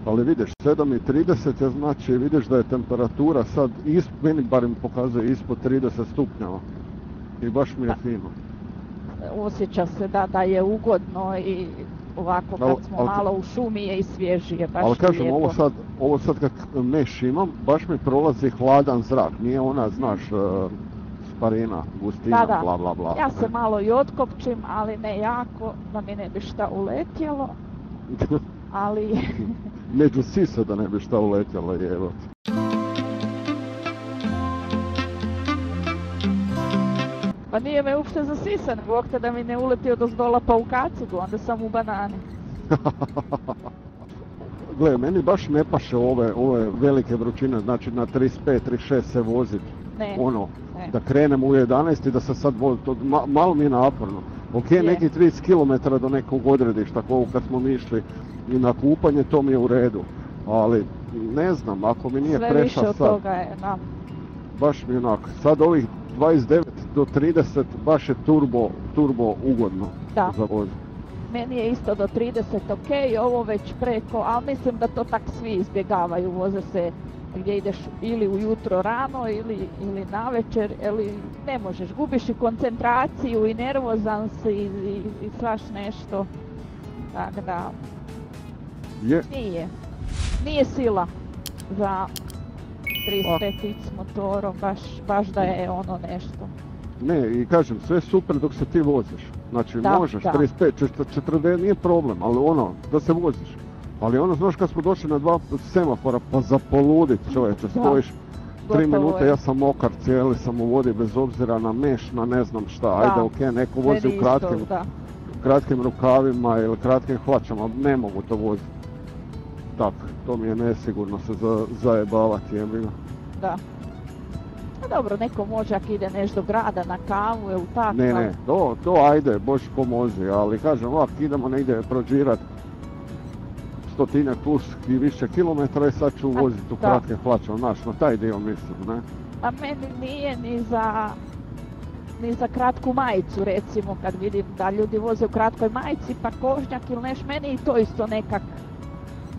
Ali vidiš, 7:30 je znači vidiš da je temperatura sad, meni barem pokazuje ispod 30 stupnjeva. I baš mi je fino. Osjeća se da je ugodno i ovako kad smo malo u šumi je i svježije, baš ali kažem, lijepo. ovo sad kad meš imam, baš mi prolazi hladan zrak, nije ona, znaš, sparina, gustina, da. bla bla bla. Ja se malo i otkopčim, ali ne jako, da mi ne bi šta uletjelo, ali... Među sise da ne bi šta uletjelo, jevo. Pa nije me uopšte za sisa, nego da mi ne uletio do zdola pa u kacigu, onda sam u banani. Gle, meni baš ne paše ove velike vrućine, znači na 35, 36 se voziti. Ne. Da krenemo u 11 i da se sad vozi, malo mi je naporno. Ok, neki 30 km do nekog odredišta, kad smo mi išli i na kupanje, to mi je u redu. Ali, ne znam, ako mi nije preša sad... Sve više od toga je nam. Baš mi onako, sad ovih 29 do 30 baš je turbo ugodno za voz. Meni je isto do 30 ok, ovo već preko, ali mislim da to tak svi izbjegavaju, voze se gdje ideš ili ujutro rano ili navečer, ili ne možeš, gubiš i koncentraciju i nervozan si i svaš nešto, tako da nije sila za 35 s motorom, baš da je ono nešto. Ne, i kažem, sve super dok se ti voziš. Znači, možeš, 35, 40 nije problem, ali da se voziš. Ali znaš, kad smo došli na 2 semafora, pa za poludit, čovječe, stojiš 3 minute, ja sam mokar, cijeli sam u vodi, bez obzira na meš, na ne znam šta. Ajde, ok, neko vozi u kratkim rukavima ili kratkim hlačama, ne mogu to voziti. Tak, to mi je nesigurno se zajebavati, jebiga. Da. A dobro, neko može ako ide nešto do grada na kavu ili tako. Ne, to ajde, Bož pomozi, ali kažem ovak, idemo negdje prođirat 100 plus i više kilometra i sad ću voziti u kratke hlače, znaš, na taj dio mislim, ne? A meni nije ni za kratku majicu, recimo, kad vidim da ljudi voze u kratkoj majici, pa kožnjak ili neš, meni i to isto nekak,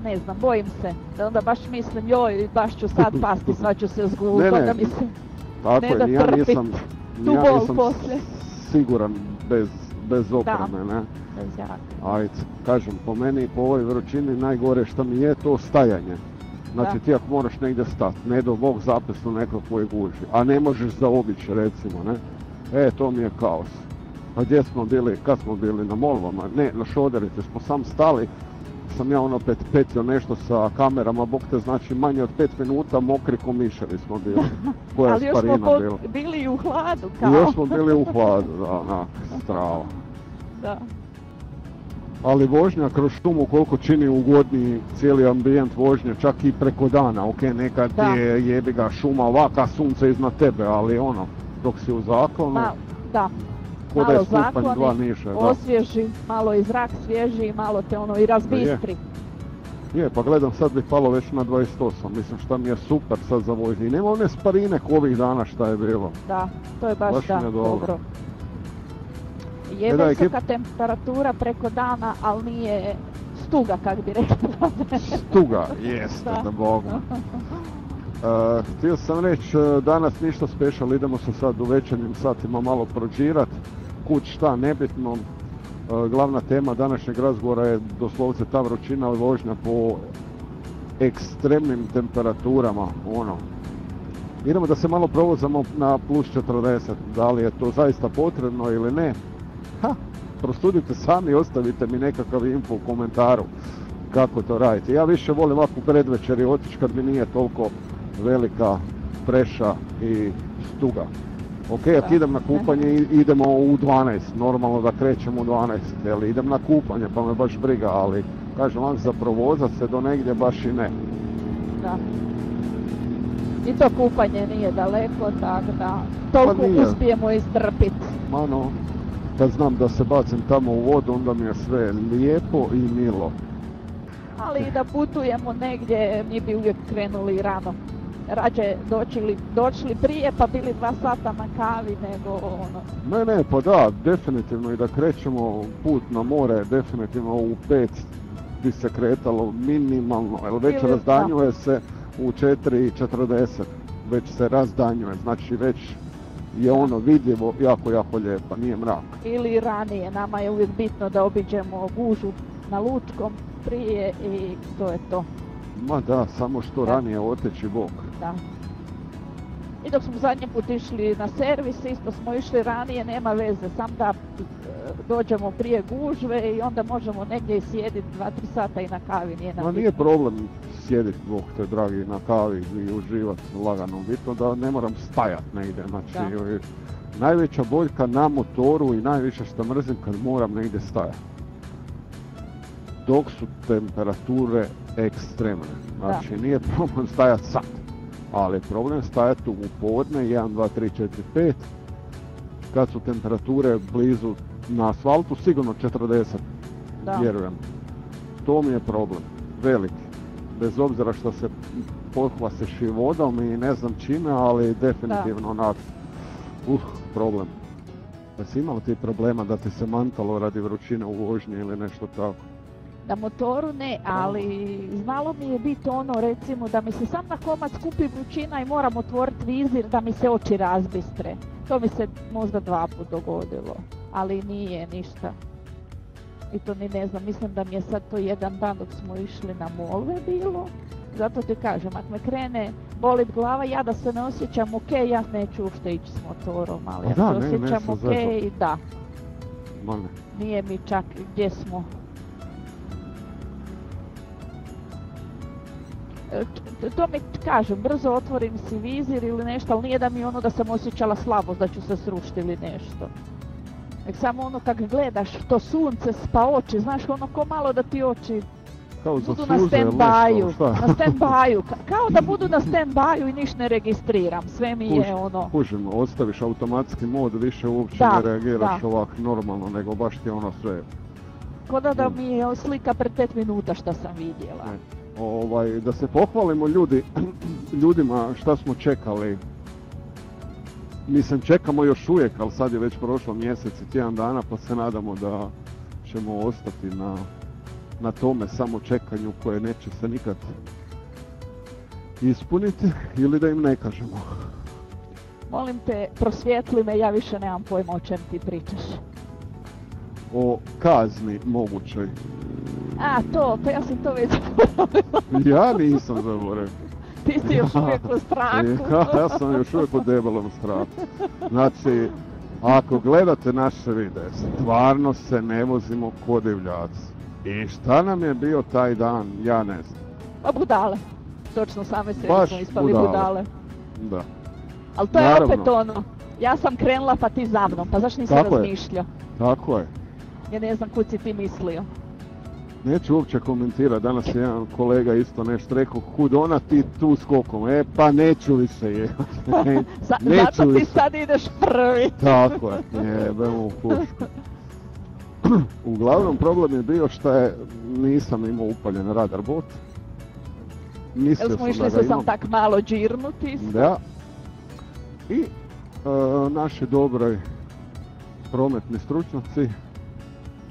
ne znam, bojim se, da onda baš mislim, joj, baš ću sad pasti, sad ću se zguliti, onda mislim, tako ne da ja trpit tu bol poslije. Siguran bez opreme, ne? Ajde, kažem, po meni, po ovoj vrućini, najgore što mi je to stajanje. Znači ti ako moraš negdje stati, ne do Bog zapisno nekakvoj guži, a ne možeš zaobići, recimo, ne? To mi je kaos. A gdje smo bili, kad smo bili, na Molvama, ne, na Šoderici smo sam stali, sam ja petio nešto sa kamerama, bog te, znači manje od 5 minuta mokri ko miševi smo bili. Ali još smo bili u hladu, kao. Još smo bili u hladu, da, strava. Da. Ali vožnja kroz šumu koliko čini ugodniji cijeli ambijent vožnje, čak i preko dana, ok, nekad je jebiga šuma ovaka, sunce iznad tebe, ali dok si u zaklonu, ko da je stupanj 2 niže. Osvježi, malo i zrak svježi, malo te i razbistri. Je, pa gledam sad bi palo već na 28, mislim šta mi je super sad za vožnje. I nema one sparine ko ovih dana šta je bilo. Da, to je baš dobro. Je visoka temperatura preko dana, ali nije stuga, kak bi rekla. Stuga, jeste, da Bogu. Htio sam reći, danas ništa special, idemo se sad u večernjim satima malo prođirat. Kud šta, nebitno. Glavna tema današnjeg razgovora je doslovce ta vrućina i vožnja po ekstremnim temperaturama, Idemo da se malo provozamo na plus 40, da li je to zaista potrebno ili ne. Prosudite sami, ostavite mi nekakav info u komentaru kako to radite. Ja više volim ovako predvečer i otići kad mi nije toliko velika preša i stuga. Ok, ako idem na kupanje, idemo u 12, normalno da krećemo u 12, jer idem na kupanje pa me baš briga, ali kažem vam za provozat se do negdje baš i ne. Da. I to kupanje nije daleko, tako da toliko uspijemo istrpiti. Kad znam da se bacim tamo u vodu, onda mi je sve lijepo i milo. Ali i da putujemo negdje, mi bi uvijek krenuli rano. Rađe došli prije pa bili 2 sata na kavi nego Ne, pa da, definitivno i da krećemo put na more, definitivno u 5 bi se kretalo minimalno, jer već Ili- razdanjuje se u 4:40, već se razdanjuje, znači već je ono vidljivo jako, jako lijepo, nije mrak. Ili ranije, nama je uvijek bitno da obiđemo gužu na Lučkom prije i to je to. Ma da, samo što Da. ranije oteći bok. Da. I dok smo zadnji put išli na servis, isto smo išli ranije, nema veze, sam da dođemo prije gužve i onda možemo negdje sjediti 2-3 sata i na kavi, nije nam Ma nije bitno. problem sjediti, Bog te dragi, na kavi i uživati lagano. Bitno da ne moram stajat negdje. Znači, najveća boljka na motoru i najviše što mrzim kad moram negdje stajati. Dok su temperature ekstremne. Znači, nije problem stajat sad. Ali je problem stajati u podne, 1, 2, 3, 4, 5. Kad su temperature blizu na asfaltu, sigurno 40, Da. vjerujem. To mi je problem, veliki. Bez obzira što se pohvasiš i vodom i ne znam čime, ali definitivno onak, problem. Pa si imao ti problema da ti se mantalo radi vrućine u vožnji ili nešto tako? Na motoru ne, ali znalo mi je biti ono, recimo, da mi se sam na komad skupi vrućina i moram otvoriti vizir da mi se oči razbistre. To mi se možda 2 puta dogodilo, ali nije ništa. I to ni ne znam, mislim da mi je sad to jedan dan dok smo išli na Molve bilo. Zato ti kažem, ako me krene bolit glava, ja da se ne osjećam ok, ja neću uopšte ići s motorom, ali ja se osjećam ok, da. Ma ne. Nije mi čak gdje smo. To mi kažem, brzo otvorim si vizir ili nešto, ali nije da mi ono da sam osjećala slabost da ću se srušiti ili nešto. Nek samo ono kak gledaš to sunce pa oči, znaš ono ko malo da ti oči budu na stand-byu, na stand-byu, kao da budu na stand-byu i ništa ne registriram, sve mi je ono... Kužim, ostaviš automatski mod, više uopće ne reagiraš ovak normalno, nego baš ti ono sve... Ko da mi je slika pred 5 minuta šta sam vidjela. Da se pohvalimo ljudima šta smo čekali. Mislim, čekamo još uvijek, ali sad je već prošlo mjesec i tjedan dana, pa se nadamo da ćemo ostati na tome samo čekanju koje neće se nikad ispuniti ili da im ne kažemo. Molim te, prosvijetli me, ja više nemam pojma o čem ti pričaš. O kazni mogućoj. A, to, pa ja sam to već Ja nisam zaboravio. Ti si još uvijek u strahu. Ja sam još uvijek u debelom strahu. Znači, ako gledate naše videe, stvarno se ne vozimo ko divljaci. I šta nam je bio taj dan, ja ne znam. Pa budale. Točno, same sebi smo ispali budale. Da. Ali to je opet ono, ja sam krenula pa ti za mnom, pa zašto nisi razmišljao? Tako je. Ja ne znam kud si ti mislio. Neću uopće komentirati, danas je jedan kolega isto nešto rekao, kud ona ti tu skokom, pa neću više je. Zato ti sad ideš prvi. Tako je, jebemo u pušku. Uglavnom problem je bio što nisam imao upaljen radar bot. Jel smo išli se sam tak malo džirnuti? Da. I naši dobri prometni stručnjaci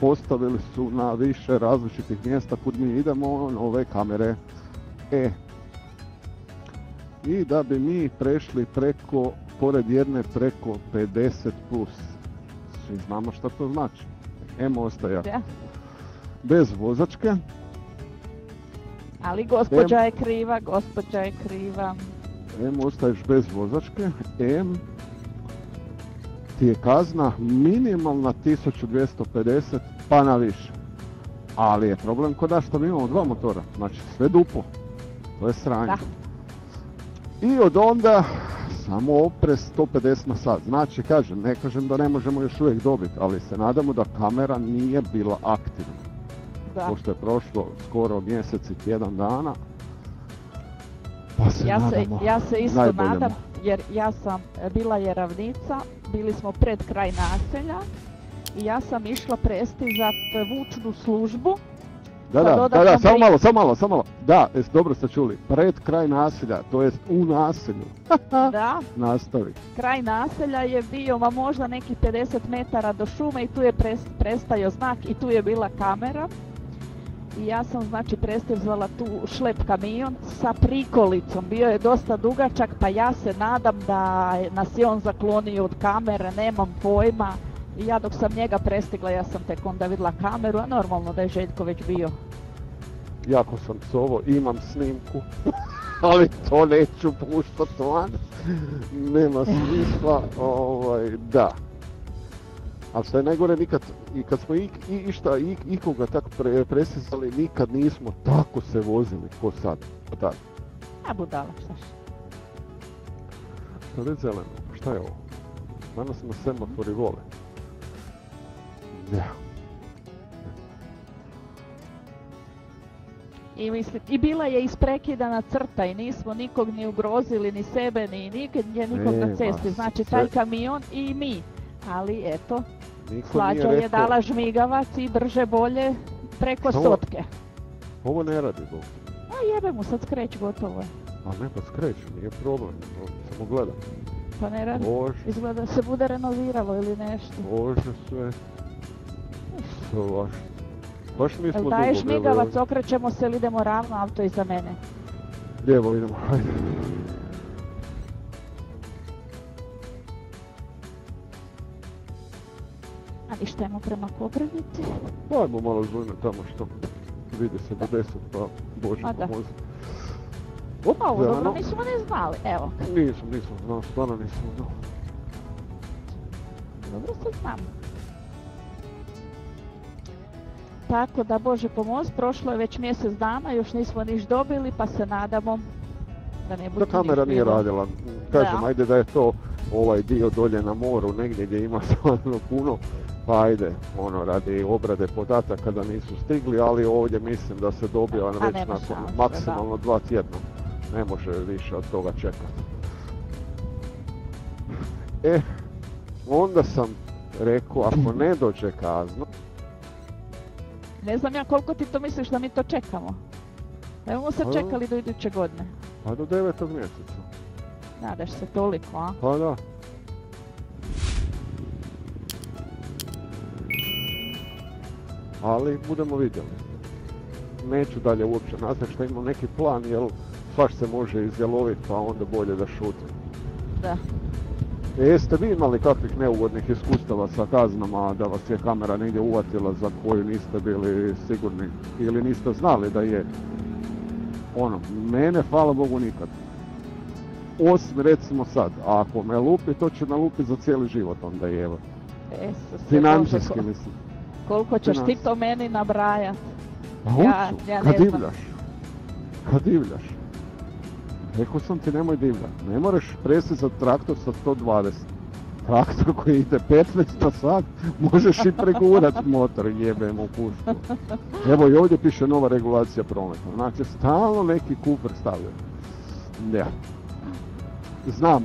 postavili su na više različitih mjesta kud mi idemo ove kamere. I da bi mi prešli pored jedne preko 50+. Svi znamo što to znači. Ostajak. Bez vozačke. Ali gospođa je kriva. Ostaješ bez vozačke. Ti je kazna minimalna 1250 pa na više. Ali je problem kod nas što mi imamo 2 motora. Znači sve duplo. To je sranje. Da. I od onda samo oprez 150 na sat. Znači, ne kažem da ne možemo još uvijek dobiti, ali se nadamo da kamera nije bila aktivna. Da. Pošto je prošlo skoro mjesec i tjedan dana. Pa se nadamo. Ja se isto nadam, jer ja sam bila je ravnica, bili smo pred kraj naselja i ja sam išla prestizati vučnu službu. Da, samo malo. Da, dobro ste čuli. Pred kraj naselja, to jest u naselju. Da. Nastavi. Kraj naselja je bio možda nekih 50 metara do šume i tu je prestajao znak i tu je bila kamera. i ja sam znači prestizala tu šlep kamion sa prikolicom. Bio je dosta dugačak, pa ja se nadam da nas je on zaklonio od kamere, nemam pojma. I ja dok sam njega prestigla, ja sam tek onda vidjela kameru, a normalno da je Željko već bio. Jako sam psovo, imam snimku, ali to neću puštati van, nema smisla, da. Ali što je najgore, nikad, i kad smo ikoga tako presizali, nikad nismo tako se vozili ko sad. Da. A budala, šta še? Sad je zeleno, šta je ovo? Danas na semafori vole. Ja. I bila je isprekidana crta i nismo nikog ni ugrozili, ni sebe, ni nikog na cesti. Znači taj kamion i mi. Ali eto, Slađa je dala žmigavac i brže bolje preko stotke. Ovo ne radi, Bog. A jebe mu, sad skreć, gotovo je. A ne, pa skreć, nije problem, samo gledam. Pa ne radi, izgleda se bude renoviralo ili nešto. Bože sve. Baš mi smo dugo. Daješ žmigavac, okrećemo se ili idemo ravno, auto iza mene. Lijevo idemo, hajde. A ništa idemo prema Koprivnici. Ajmo malo zvojno tamo što vidi se do 10, pa Bože pomozi. Pa ovo dobro nismo ne znali, evo. Nisam znao, stvarno nisam znao. Dobro se znam. Tako da, Bože pomozi, prošlo je već mjesec dana, još nismo niš dobili, pa se nadamo da ne bude niš bilo. Da kamera nije radila. Kažem, ajde da je to ovaj dio dolje na moru, negdje gdje ima stvarno puno, pa ajde, radi obrade podataka da nisu stigli, ali ovdje mislim da se dobiva već nakon maksimalno 2 tjedna. Ne može više od toga čekati. Onda sam rekao, ako ne dođe kazna... Ne znam ja koliko ti to misliš da mi to čekamo. Ne bomo se čekali do iduće godine. Pa do 9. mjeseca. Nadaš se toliko, a? Pa da. Ali budemo vidjeli. Neću dalje uopće nazvati što imam neki plan, jer svaš se može izjaloviti, pa onda bolje da šutim. Da. Jeste vi imali kakvih neugodnih iskustava sa kaznama, da vas je kamera negdje uvatila za koju niste bili sigurni ili niste znali da je? Mene, hvala Bogu, nikad. Osim recimo sad, ako me lupi, to će me lupi za cijeli život onda je, evo. Financijski mislim. Koliko ćeš ti to meni nabrajati? Kad divljaš. Rekao sam ti nemoj divljati, ne moraš presizati traktor sa 120. Traktor koji ide 15 na sat, možeš i pregurat motor, jebem u pušku. Evo i ovdje piše nova regulacija prometa, znači stalno neki kufer stavljaju. Ja. Znam,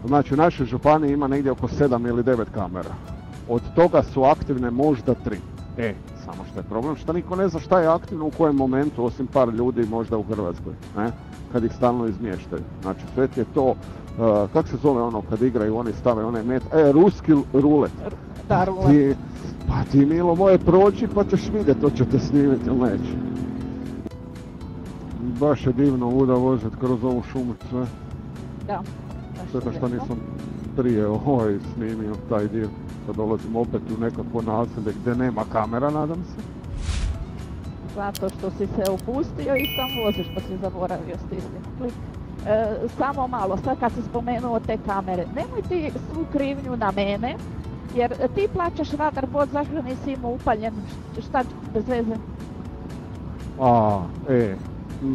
znači u našoj županiji ima negdje oko 7 ili 9 kamera. Od toga su aktivne možda 3. Samo što je problem što niko ne zna šta je aktivno u kojem momentu, osim par ljudi možda u Hrvatskoj, ne? Kad ih stalno izmještaju. Znači sve je to, kak se zove kad igraju, oni stave onaj met, ruski rulet. Da, rulet. Pa ti milo moje prođi pa ćeš vidjeti, to će te snimiti ili neće. Baš je divno luda voziti kroz ovu šumu sve. Da. Sve što nisam prije snimio taj dio. Sad dolazim opet u nekakvo naselje gdje nema kamera, nadam se. Zato što si se opustio i sam voziš pa si zaboravio stisniti. Samo malo, sad kad si spomenuo te kamere, nemoj ti svu krivnju na mene, jer ti plaćaš radar bod, zašto nisi imao upaljen, šta bez veze?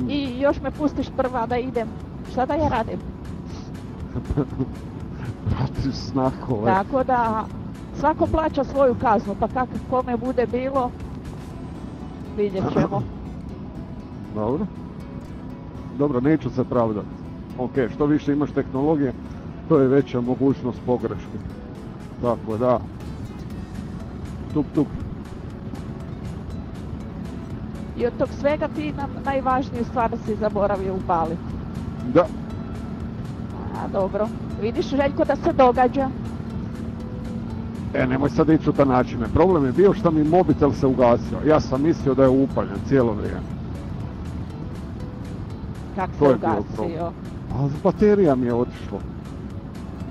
I još me pustiš prva da idem, šta da ja radim? Pratiš znakove. Tako da, svako plaća svoju kaznu, pa kako kome bude bilo, vidjet ćemo. Dobro, neću se pravdati. Ok, što više imaš tehnologije, to je veća mogućnost pogreške. Tako da, tup. I od tog svega ti nam najvažniju stvar si zaboravio upaliti. Da. A dobro, vidiš Željko da se događa. Nemoj sad ići u ta načine. Problem je bio što mi mobitel se ugasio. Ja sam mislio da je upaljen cijelo vrijeme. Kak To se je bio ugasio? A baterija mi je otišla.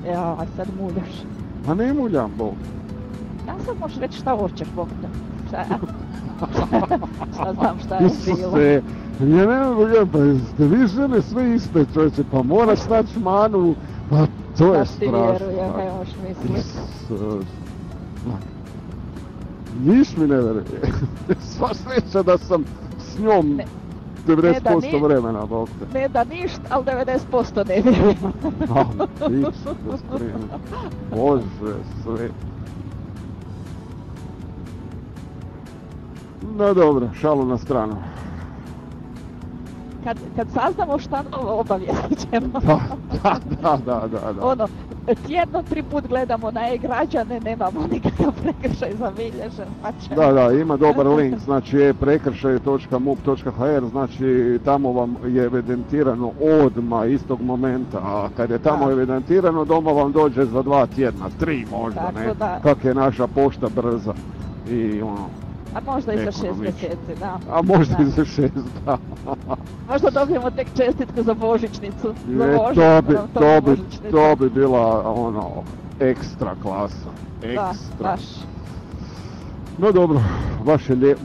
Ja, sad muljaš. A ne muljam, Bog. Ja sad možeš reći šta hoćeš, Bog te. Šta znam šta je bilo. Isuse, ja ne mogu, pa jeste vi žene sve iste, čovječe, pa moraš naći manu, pa to je Baš ti strašno. vjerujem, ne možeš misliti. Isus. Niš mi ne vjeruje. Sva sreća da sam s njom Ne, 90% vremena, Bog te. Ne da ništa, ali 90% ne vjerujem. Bože, sve. No dobro, šalu na stranu. Kad saznamo šta novo, obavijestit ćemo. Da. Ono, tjedno 3 put gledamo na e-građane, nemamo nikakav prekršaj zabilježen, pa će... Da, ima dobar link, znači prekršaj.mup.hr, znači tamo vam je evidentirano odmah istog momenta, a kad je tamo evidentirano doma vam dođe za 2 tjedna, 3 možda, tako ne, da. kak je naša pošta brza i ono, A možda i za 6 ekonomično. mjeseci, da. a možda Da. i za 6, da. Možda dobijemo tek čestitku za božićnicu. Za božićnicu. To bi bila ono, ekstra klasa, Da, ekstra. baš. No dobro,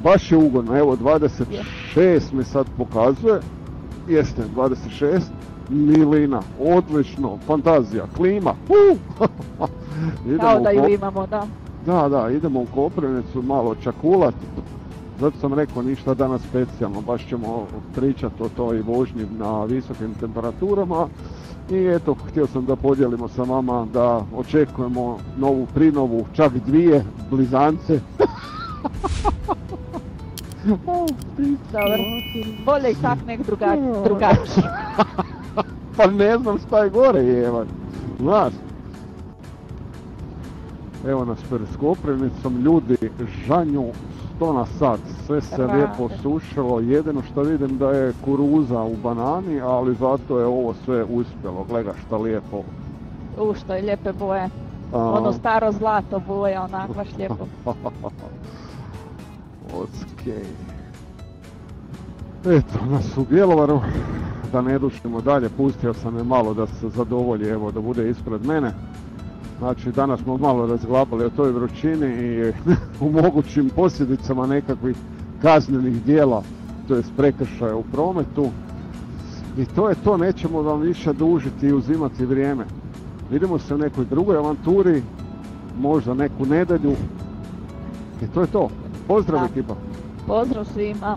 baš je ugodno, evo 26 mi sad pokazuje, jeste 26, milina, odlično, fantazija, klima, Kao da ju u imamo, da. Da, idemo u Koprivnicu malo čakulat, zato sam rekao ništa danas specijalno, baš ćemo pričati o toj vožnji na visokim temperaturama i eto, htio sam da podijelimo sa vama da očekujemo novu prinovu, čak 2 blizance. Dobro. Bolje i tak nek drugačije. Pa ne znam šta je gore, jevan. Znaš. Evo nas pred Koprivnicom, ljudi žanju 100 na sat, sve se lijepo sušilo, jedino što vidim da je kuruza u banani, ali zato je ovo sve uspjelo, gledaj šta lijepo. Što je lijepe boje. Ono staro zlato boje, onak baš lijepo. Okej. Eto, nas u Bjelovaru, da ne dušimo dalje, pustio sam je malo da se zadovolji, evo da bude ispred mene. Znači, danas smo malo razglabali o toj vrućini i u mogućim posljedicama nekakvih kaznenih dijela, to jest prekršaja u prometu. I to je to, nećemo vam više dužiti i uzimati vrijeme. Vidimo se u nekoj drugoj avanturi, možda neku nedjelju. I to je to. Pozdrav ekipa! Pozdrav svima!